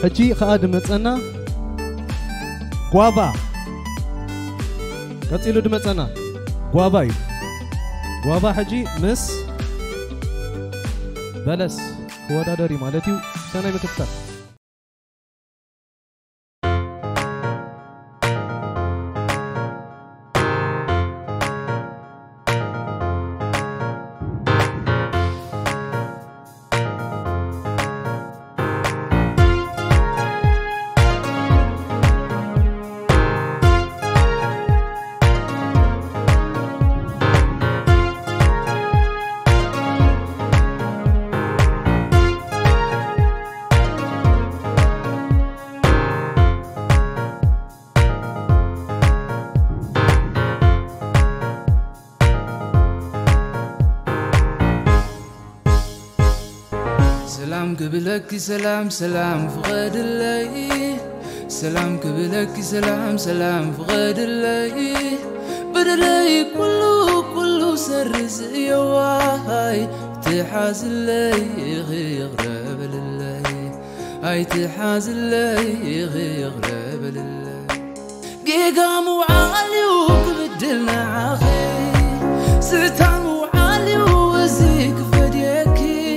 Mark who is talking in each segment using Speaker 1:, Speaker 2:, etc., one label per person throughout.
Speaker 1: حجي خادم مصنا غوافا قتيلو دمصنا غوافا غوافا حجي مس بلس هو دادري مالتيو سنه مكتر
Speaker 2: سلام قبلك سلام سلام فقد الليل سلام قبلك سلام سلام فقد الليل بدلي كله سرز يواي تحاز الليل غيغرب لله هاي تحاز الليل غيغرب لله قيقام وعالي وقبدلنا عخي ستان وعالي وزيك فديكي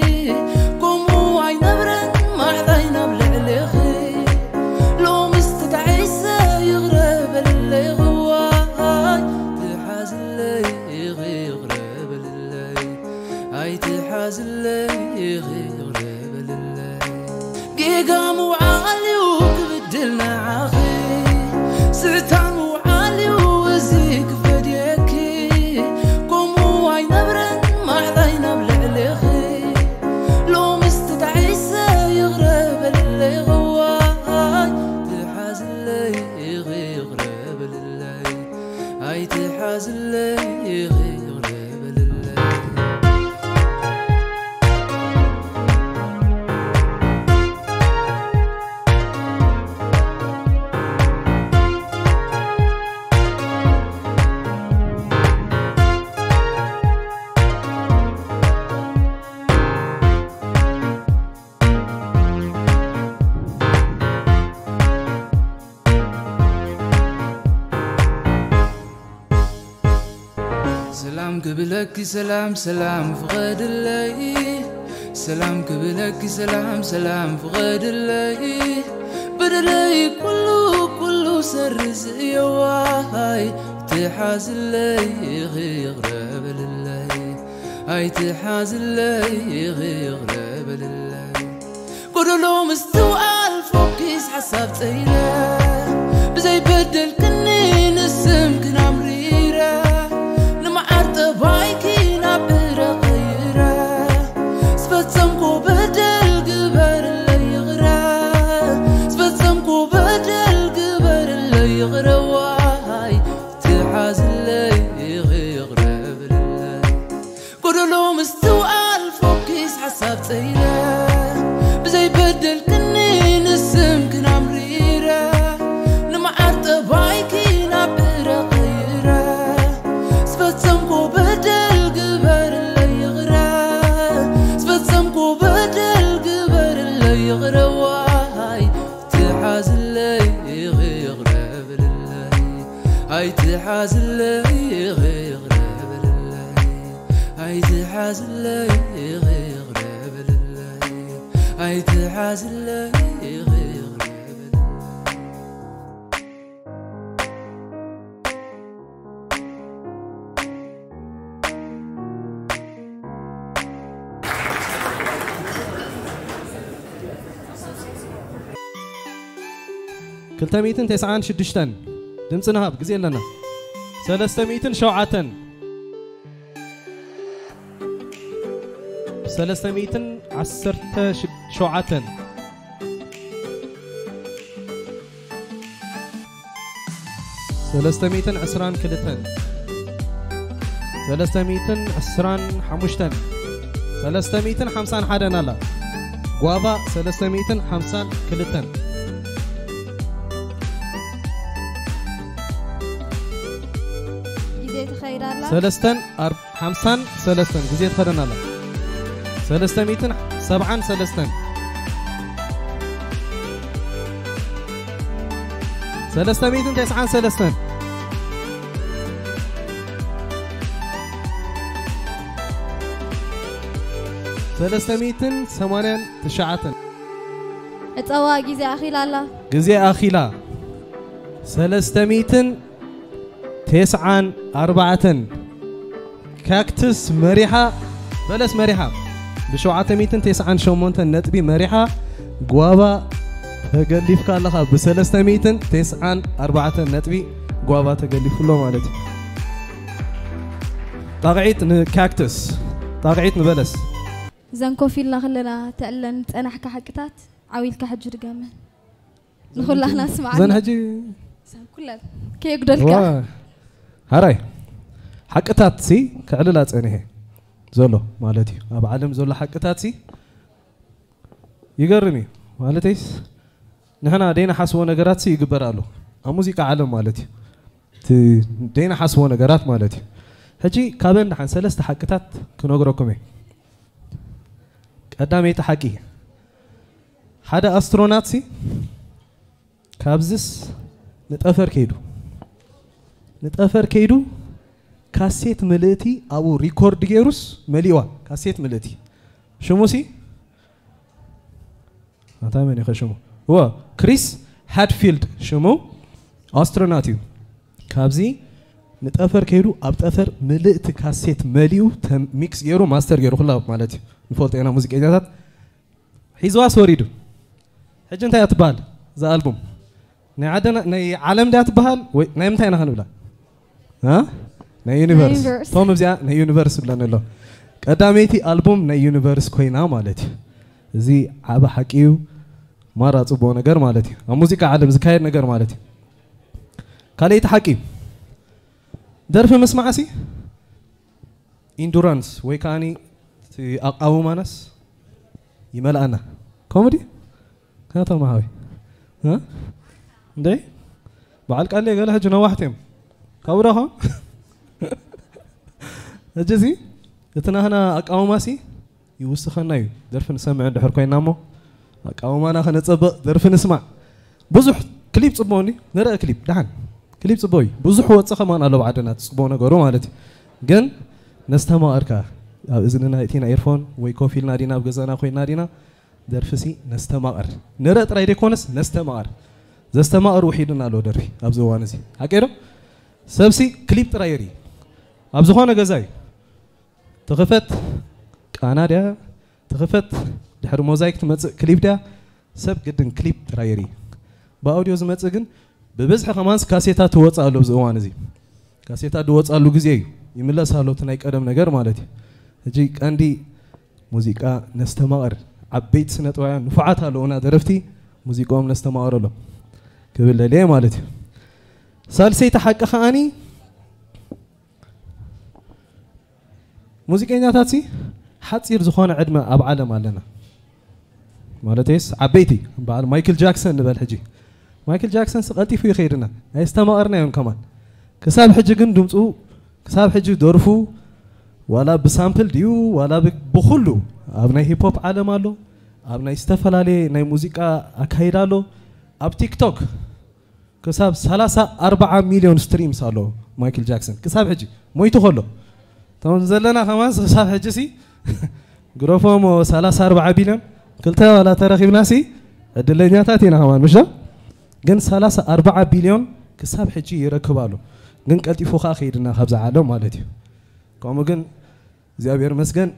Speaker 2: قام وعالي وقبدلنا عخي ستان وعالي وزيك فديكي قوم واي نبرن ما حذينا بلعليخي لو مستدعيسة يغرب اللي غواي تحاز اللي يغرب لله هاي تحاز اللي يغرب لله سلام قبلك سلام سلام فقد الليل سلام قبلك سلام سلام فقد الليل بدلي كله سرز يواي تحاز الليل غيغرب لله هاي تحاز الليل غيغرب لله قولوا مستوى الفوكيس حساب تيلا بزي بدل كنين السم كنا مريرة بايكي نبرة غيرة سبتسمكو بدل قبر اللي يغرى سبتسمكو بدل قبر اللي يغرى واي تحاز اللي يغرب لله قولوا مستوى الفوكيس حساب تيلا بزي بدل كنين السم كنا مريرة نمعرت بايكي نبرة غيرة سبتسمكو بدل قبر اللي يغرى سبتسمكو بدل قبر اللي يغرى واي تحاز اللي يغرب لله هاي تحاز اللي يغرب لله هاي تحاز اللي يغرب لله هاي تحاز اللي يغرب
Speaker 1: كلتميتن تسعان شدشتن دمصنا هاب غزي لنا 300 شوعتن 300 عسرت شوعتن 300 عسران كلتن 300 عسران حمشتن 350 حدن الله غوابا 350 كلتن سلستن 50 سلستن جزيت خدنا الله 300 7 سلستن 300 تسعان سلستن سلستميتن ثمانين تشعتن
Speaker 3: اتوا جزء أخيلا لا
Speaker 1: جزء أخيلا سلستميتن تسعان أربعة كاكتس مريحة بلس مريحة بشوعتميتن تسعان شومونتن نتبي مريحة جوابا تقليف كالله بسلستميتن تسعان أربعة نتبي جوابا تقليف كله مالتي طاقعيت كاكتس طاقعيت نبلس
Speaker 3: زنكو في الله خلنا تقلن أنا حكى حكتات عويل كحجر جامن نقول له ناس معنا
Speaker 1: زين هجي
Speaker 3: زين كله كي يقدر كا
Speaker 1: هراي حكتات سي كعللات أنا هي زولو مالتي أبى علم زولو حكتات سي يقرني مالتيس نحنا دينا حسونا جرات سي يقبرالو الموسيقى عالم مالتي دينا حسونا جرات مالتي هجي كابن نحن سلست حكتات كنوغروكمي قدامي تحكي حدا أستروناتسي كابزس نتأفر كيدو كاسيت ملتي أو ريكورد جيروس مليوا كاسيت ملتي شموسي أتامني خشمو هو كريس هاتفيلد شمو أستروناتيو كابزي نتأفر كيدو أبتأفر ملت كاسيت مليو تم ميكس جيرو ماستر جيرو خلا مالتي نفولت أنا موسيقى جات حيزوا سوريدو هجن تاي أتبال ذا ألبوم نعدنا ني عالم ده أتبال نايم تاي نحن ولا ها ناي يونيفرس توم بزيا ناي يونيفرس ولا نلو قداميتي ألبوم ناي يونيفرس كوينا مالتي زي عبا حكيو مرة تصبو نجار مالتي الموسيقى عالم زكاير نجار مالتي كاليت حكي درف مسمع سي إندورانس ويكاني أو مانس يمل أنا كوميدي كاتو معاوي ها ده بعد قال لي قال هجنا واحدهم كورها هجزي يتنا هنا أقاوم ماسي يوسخنا يو درف نسمع عند حركين نامو أقاوم أنا خن تصب درف نسمع بزح كليب تصبوني نرى كليب دهن كليب تصبوي بزح وتصخ ما أنا لو بعدنا تصبونا قرو مالتي جن نستمع أركا إذن هيتينا إيرفون ويكوفي نادينا بجزانا خوي نادينا درفسي نستمر نرى ترى يكونس نستمر زستمر وحيدنا لو درفي أبزوانزي هكذا سبسي كليب ترى يري أبزوخانا جزاي تخفت أنا ده تخفت دحر موزايك تمت كليب ده سب جدا كليب ترى يري بأوديو زمت جن ببزح خمانس كاسيتا توصل على أبزوانزي كاسيتا توصل على جزيء يملا سالو تنايك أدم نجار مالتي هجيك عندي موسيقى نستمر عبيت سنة ويا نفعتها لو أنا درفتي موسيقى نستمر له قبل ليه مالتي سالسي تحقق خاني موسيقى ناتاتي حتصير زخانة عدمة أبعالم علينا مالتيس عبيتي بعد مايكل جاكسون نبال حجي مايكل جاكسون سقطي في خيرنا استمرنا يوم كمان كساب حجي قندمتو كساب حجي دورفو ولا بسامبل ديو ولا بخلو أبناء هيب هوب عالم علو أبناء استفلا لي ناي موسيقى أكايدا له أب تيك توك كساب 3-4 مليون ستريم صاروا مايكل جاكسون كساب حجي مويتو خلو تنزلنا خمس كساب حجي سي غروفهم 3-4 بليون كلتا ولا ترخيب ناسي الدنيا تاتينا كمان مش جن 3-4 بليون كساب حجي يركبالو جن قلتي فوخا خيرنا خبز عالم مالتي كم جن زيابير مسجن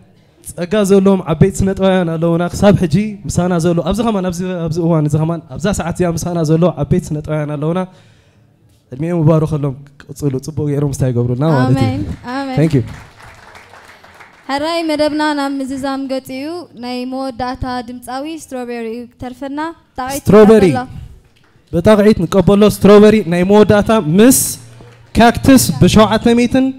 Speaker 1: أجازولهم عبيت سنة ويانا لو ناقصاب حجي مسانا زولو أبز خمان أبز وان زخمان أبز ساعات يا مسانا زولو عبيت سنة ويانا لونا المهم مبارك لهم تصلوا تصبوا يروم استيقظوا
Speaker 3: آمين آمين
Speaker 1: Thank you
Speaker 3: هراي مدبنا نام مززام قتيو ناي موداتا دمتاوي ستروبيري ترفنا
Speaker 1: ستروبيري بتاعيت نقبله ستروبيري ناي موداتا مس كاكتس بشوعة ميتن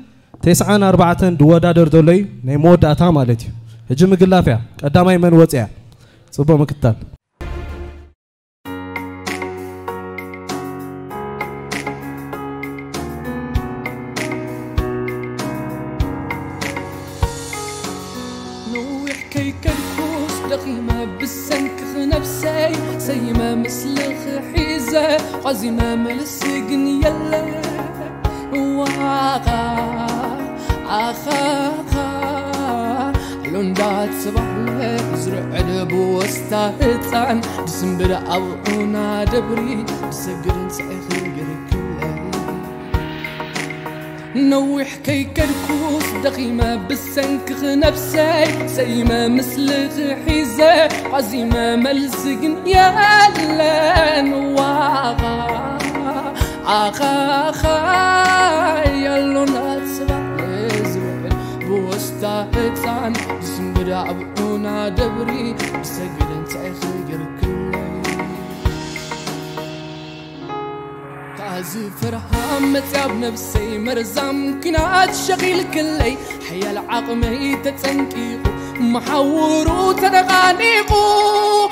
Speaker 1: 9-4 دوادر دولي ناي موداتا مالتي هجم قلافيا قدامي من وصيا صبو مكتال
Speaker 2: دقيمة بالسنك نفسي سيما مثلخ حيزة قزيمة ملسجن يلا واقع آخا لوندات صباح زرع دبو واستهتان دسمبر أبونا دبري بسجرن سأخر نوح كي كركوس دقيمة بالسنك نفسي سيما مثل حيزة عزيمة ملزقن يالا نواغا آخا يالو ناتسبع لزوال بوستاهتان جسم بدا أبونا دبري بسجرن تأخير فرحة متعب نفسي مرزام كنات شغيل كلي حيا العقمي تتنكيقو محورو تدغانيقو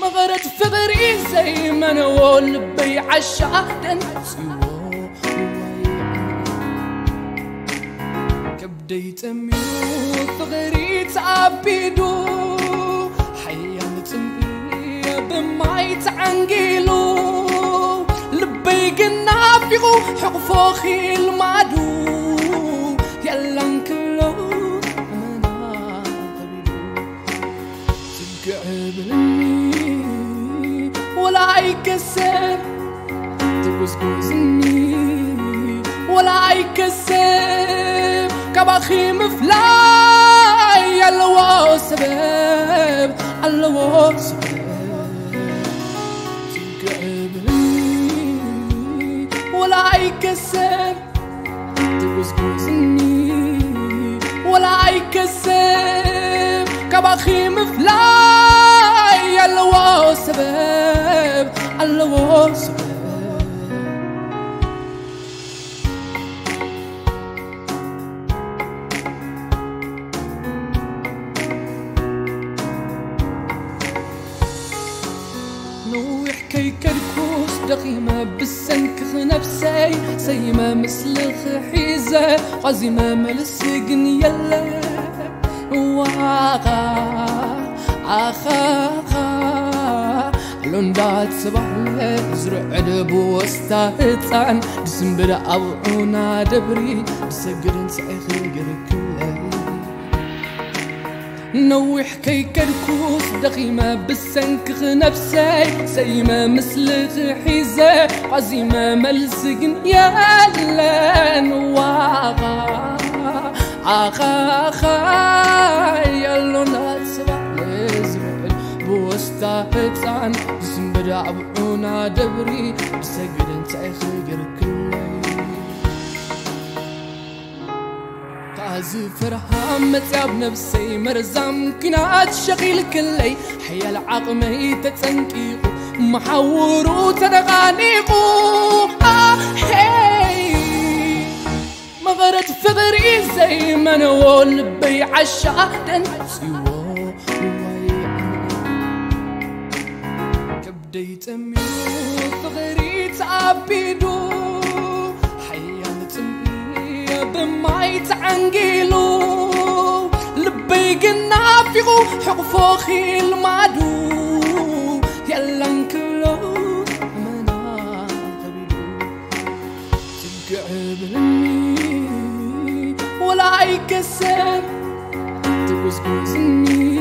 Speaker 2: مغرت فغري زي ما نقول بي عشا دنسيو كبدي تميو فغري تعبيدو حيا نتنبي بماي تعنقيلو لبي قنا فيغو حقفو خيل معدو يلا نكلو أنا قبيلو تقعبلني ولا يكسر تقوزقوزني ولا يكسر كباخي مفلاي يلا سبب الله سبب ولا يكسر تقوزقوزني ولا يكسر كباخي مفلاي الله سبب الله سبب نوح كي كركوس دقيمة بالسنك نفسي سيما مثل حيزة عزيمة ملسجن يلا واقع آخا لوندات صباح زرع دبو واستهتان دسمبر أبونا دبري بسجرن سأخر كله نوح كي كركوس دقيمة بالسنك نفسي سيما مثل حيزة عزيمة ملزقن يالا نواغا آخا يالو ناتسبع لزوال بوستاهتان جسم بدا أبونا دبري بسجرن تأخير كله فرحة متعب نفسي مرزام كنات شغيل كلي حيا العقمي تتنكيقو محورو تدغانيقو مغرت فغري زي ما نقول بي عشا دنسيو كبدي تميو فغري تعبيدو بماي تعنقيلو لبي قنا فيغو حقفو خيل معدو يلا نكلو أمنا قبيلو تقعبلني ولا يكسر تقوزقوزني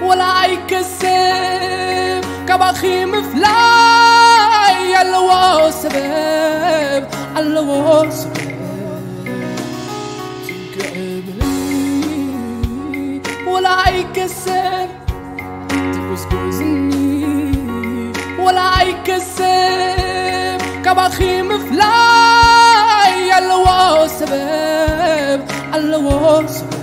Speaker 2: ولا يكسر كباخي مفلاي يلا سبب الله سبب ولا يكسر تقوزقوزني ولا يكسر كباخي مفلاي يلا سبب الله سبب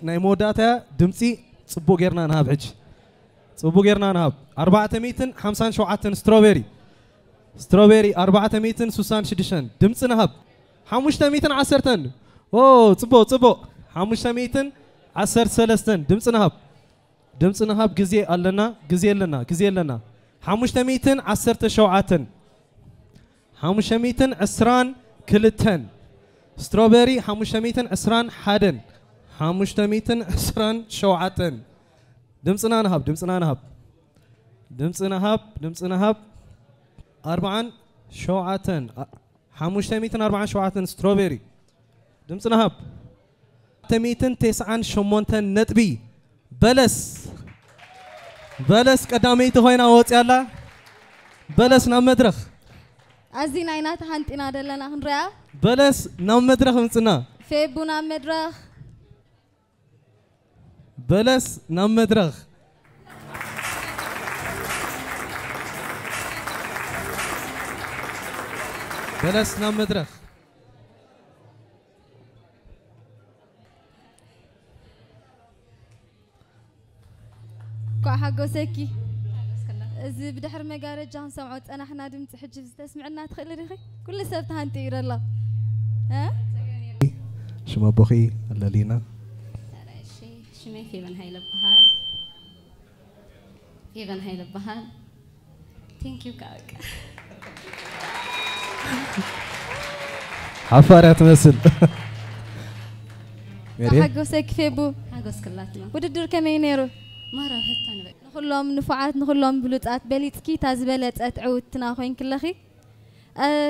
Speaker 1: ناي موداتا دمسي صبو غيرنا نهاب حج صبو غيرنا نهب 457 ستروبيري 466 دمص نهب 510 او صبو 513 دمص نهب غزي لنا 517 520 كلتن ستروبيري 520 حدن 520 شوعتن دمصنا نهب 4 شوعتن 540 شوعتن ستروبيري دمصنا نهب 898 نطبي بلس قداميت هوينا وصيالا بلس نا مدرخ
Speaker 3: أزين عينات هانتنا دلنا هنرا
Speaker 1: بلس نا مدرخ مصنا
Speaker 3: فيبونا مدرخ
Speaker 1: بلس نا مدرخ بلس نا مدرخ
Speaker 3: حقوسكي إذا بدحر مجارة جان سمعت أنا حنا دمت حجب تسمعنا تخيل ريخي كل سبت هانتي الله ها
Speaker 1: شو ما بخي الله لينا
Speaker 4: شمي في من هاي لبهال thank you كاك
Speaker 1: عفارة تمثل
Speaker 3: حقوسك فيبو
Speaker 4: حقوس كلاتنا
Speaker 3: وددور كمين يرو
Speaker 4: ما رافت أنا بقى
Speaker 3: نخلهم نفعات نخلهم بلوتات بليتكي تازبلت أتعود تناخوين كلخي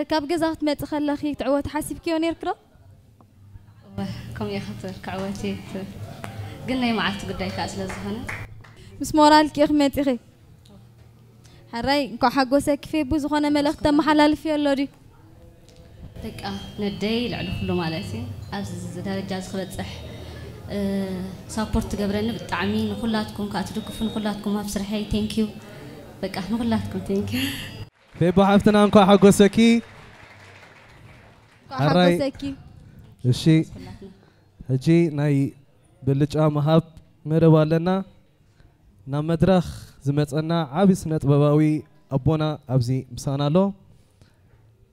Speaker 3: كاب جزات مت خلخي تعود حاسب كيونير كلا
Speaker 4: كم يا خطر كعواتي قلنا يا معت قداي كاس لزهنا
Speaker 3: مس مورال كي خمت اخي هراي كو حقوسك في بوزخونه ملخت محلال في لوري
Speaker 4: دقه ندي لعلو كله مالتي از درجه زخلصح سابورت قبرنا بالطعمين كلاتكم كاتدكفون كلاتكم بسرحي ثانك يو بقى كلاتكم ثانك يو
Speaker 1: في بحفتنا انكو حقوسكي
Speaker 3: حقوسكي
Speaker 1: እሺ هجي ناي بلጫ مهاب مربالنا نا مدرخ زمصنا عبي سنه طبباوي ابونا ابزي مسانالو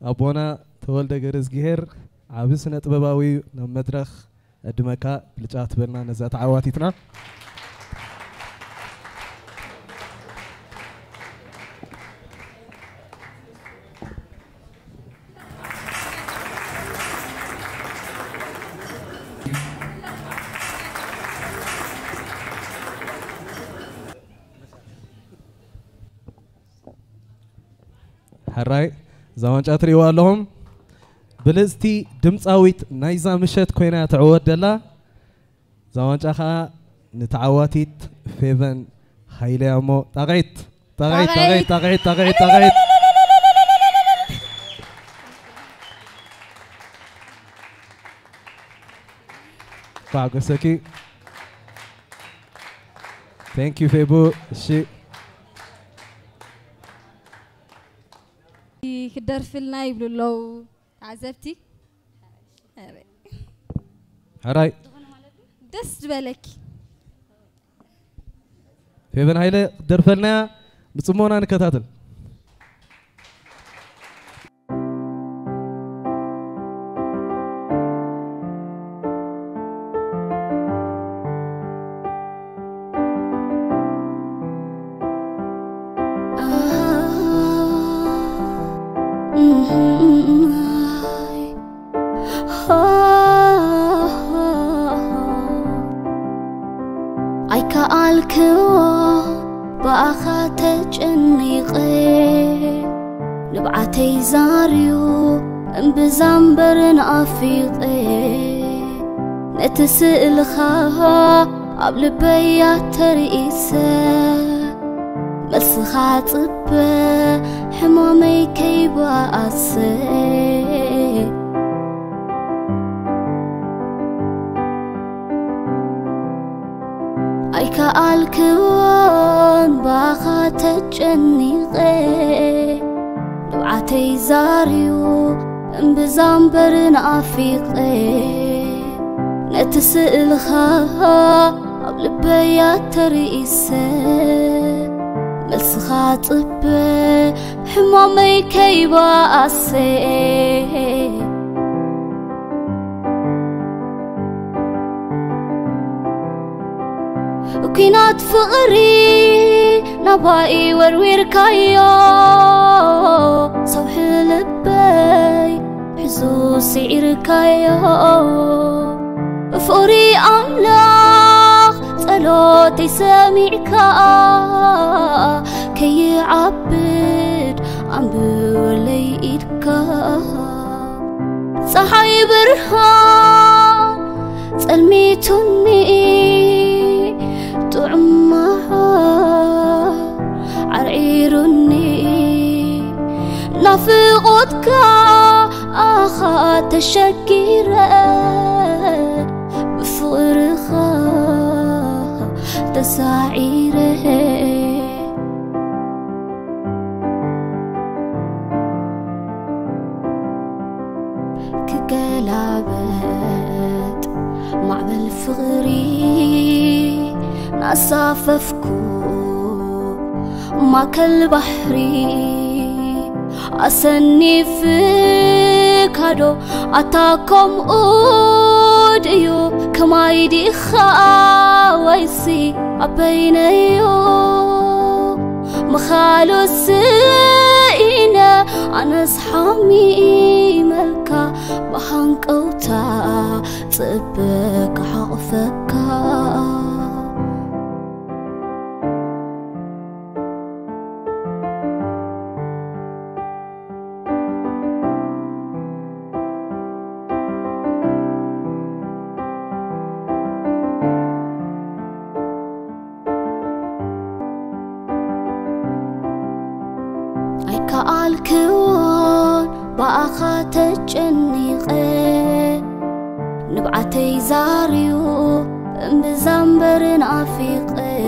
Speaker 1: ابونا تولد غرزغير عبي سنه طبباوي نا مدرخ ادمكا بلጫ تبلنا نزا تعواتيتنا هراي زمان شاطري والهم بلزتي دمصاويت نايزا مشت كوينا تعود دلا زمان شاخا نتعواتيت فيفن هايلامو طاغيت باغوسكي ثانك يو فيبو شي
Speaker 3: كدر فيلنا يبلو لو عزبتي
Speaker 1: هراي
Speaker 3: دس بالك
Speaker 1: في بن هايله درفلنا بصمونا نكتاتل
Speaker 5: نبعتي زاريو بزنبرن أفيقي نتسأل خاها قبل بيات رئيسة بس خاطب حمامي كيبا أسي أيكا الكوان باخا تجنيقي نبعتي زاريو بزنبرن أفيقي نتسأل خاها قبل بيات رئيسة خاطب حمامي كيباسي وكينات فقري نبائي وروير كايو صوح لبي حزوسي إركايو فقري أملاخ صلوتي سميعكا كي يعبد عم بولي إيدكا صحي برهان سلميتني طعمها عرعيرني نافقتك أخا تشكيرة بفقرها تسعيره كقلابت معبل فغري نصاففكو ماكل بحري أسني فيك هادو أتاكم أوديو كما يدي خاويسي أبينيو مخالو سينا أنا صحامي ملكا بحنك أوتا صبك حقفكا الكون بأخا تجنيقه نبعتي زاريو بزنبرن عفيقه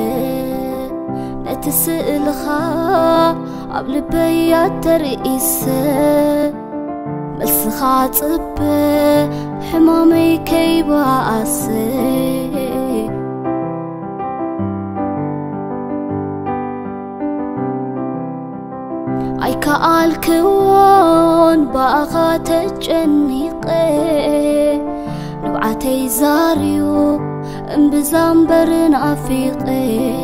Speaker 5: نتسأل خا قبل بيات رئيسه بس خاطب حمامي كيباسه أي كالكون بأخا تجنيقه نبعتي زاريو بزنبرن عفيقه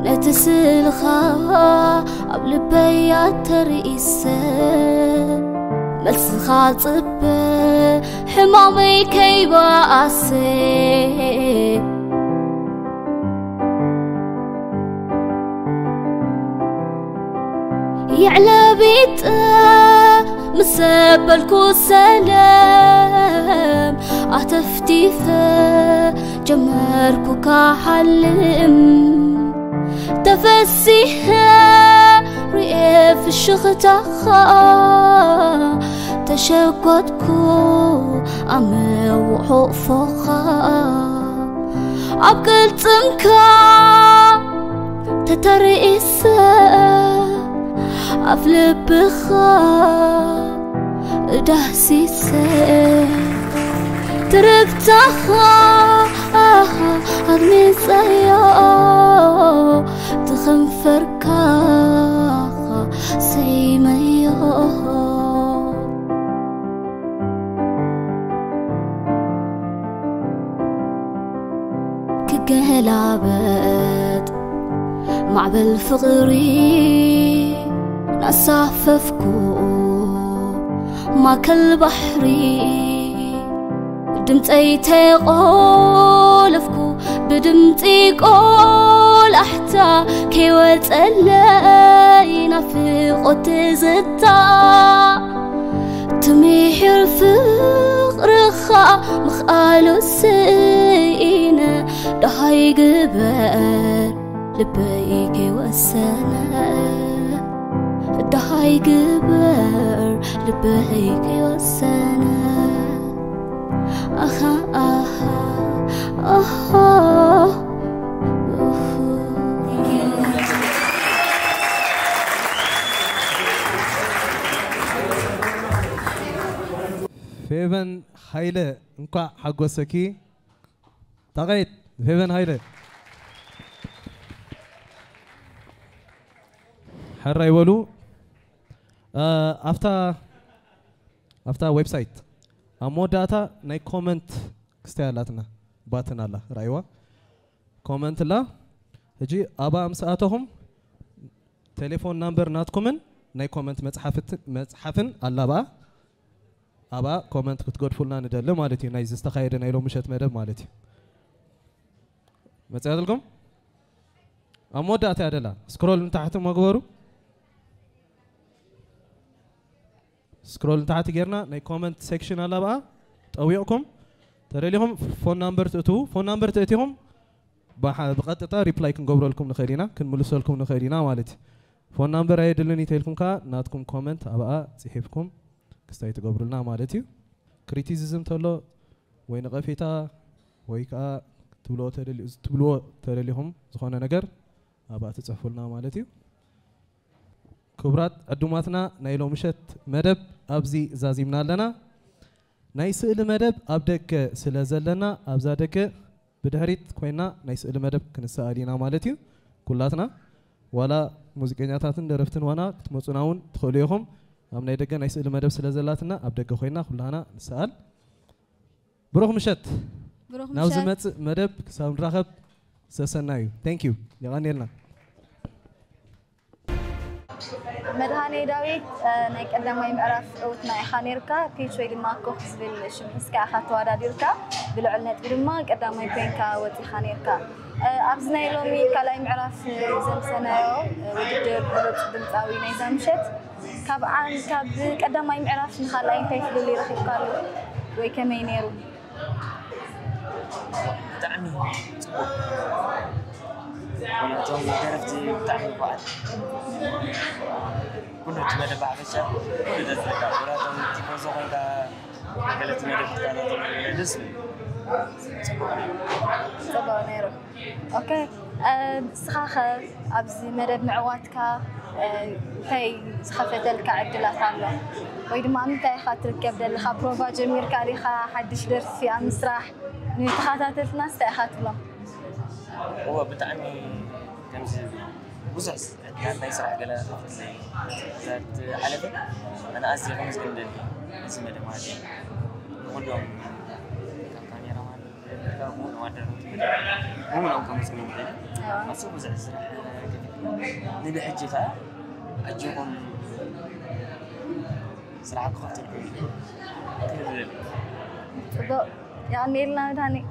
Speaker 5: نتسأل خا قبل بيات رئيسه بس خاطب حمامي كيباسه يعلى بيت مسبلكو سلام أتفتيفه جمركو كحلم تفسيها رئيف الشختخا تشكتكو أمي وحفخا أبقل تمكا تترئيسه أفلب بخا دهسيسه تركتها أغني سيا تخنفركا سيميا كقلابت معبل فغري نصاففكو ماكل بحري دمتي تقولفكو بدمتي قول أحتا كي وتقلي نفقت زتا تميحر فقرخا مخالو سينا دهاي قبر لبيكي وسنة دهاي قبر لبيكي وسنة أخا أخا أخا
Speaker 1: فيفن هايلة انقع حقوسكي تغيت فيفن هايلة حرة يقولوا after website أمو data ناي comment كستيالاتنا باتنا الله رأيوا comment لا هجي أبا أمساتهم تليفون نمبر ناتكمن ناي comment متحفن الله با أبا comment كتقول فلان ندل مالتي نايز استخير نايلو مشت مدب مالتي متسألكم أمو data أدلا سكرول من تحت مقبرو سكرول من تحت غيرنا ناي comment section الله با تقويكم ترى لهم فون نمبر تأتو فون نمبر تأتيهم بقطة ريبلاي كنقبرو لكم نخيرينا كنملسو لكم نخيرينا مالتي فون نمبر أي دلني تيلكم كا ناتكم كومنت أبقى تحيفكم كستاي تقبرو لنا مالتي كريتيزم تلو وين غفيتا ويكا تبلو ترى لهم زخانة نجر أبقى تتصفوا لنا مالتي كبرات أدوماتنا نايلو مشت مدب أبزي زازيمنا لنا نايسئل مدب أبدك سلازلنا أبزادك بدهريت كوينا نايسئل مدب كنسألينا مالتي كلاتنا ولا موسيقياتاتن درفتن وانا تمصناون تخليهم أم نيدقا نايسئل مدب سلازلاتنا أبدك خوينا كلنا نسأل بروح مشت ناوزمت مدب كسام راخب سسنايو thank you يغاني لنا
Speaker 6: مدهاني داويت نايك قدامي معرف اوتنا خانيركا في شوي ما كوخ زبل شمسكا خاطوا داديركا بالعلنت بدما قدامي بينكا وتي خانيركا ابزنا يلومي كلاي معرف زم سنايو وددر بلوت دمصاوي نايزا مشت كابعان كاب قدامي معرف نخالاي كيف اللي راح يقالو وي كمي نيرو
Speaker 7: دعمي أنا توم عرفتي بتعمل بعد كنا تمدى بعفشة كنا تذكر وراتهم تفوزوا كنت قلت تمدى بتاعنا لسه
Speaker 6: سبعة نيرو أوكي سخاخة أبزي مدى معواتك تاي سخافة لك عدلات عاملة وإذا ما أنت خاطر كبدل لها بروفا جميل كاريخا حدش درس في مسرح نتخاطات الناس تأخذ لهم
Speaker 7: هو بتعني كمزي وزعس كان يسرح قلا ذات حلبة أنا أسي خمس قندل اسمه ده مالي كلهم كان يرمان مو نوادر مو من أوكم مسكين ده أسي وزعس راح نبي حجي فا أجوهم صراحة خاطر كثير
Speaker 6: يعني لنا ثاني